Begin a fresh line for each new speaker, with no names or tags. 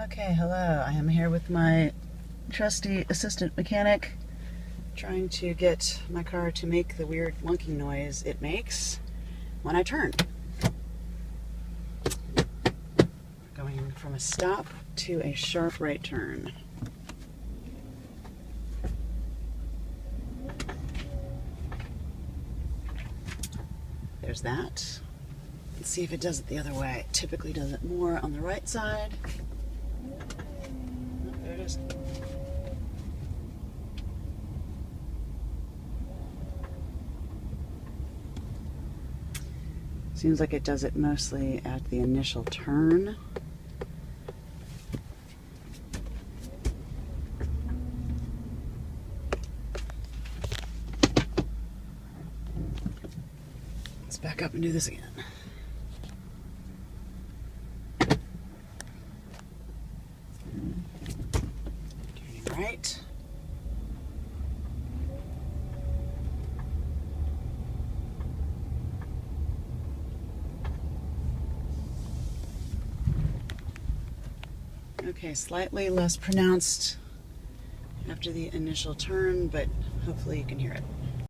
Okay, hello. I am here with my trusty assistant mechanic trying to get my car to make the weird wonking noise it makes when I turn. Going from a stop to a sharp right turn. There's that. Let's see if it does it the other way. It typically does it more on the right side. Oh, there it is. Seems like it does it mostly at the initial turn. Let's back up and do this again. Turning right. Okay, slightly less pronounced after the initial turn, but hopefully you can hear it.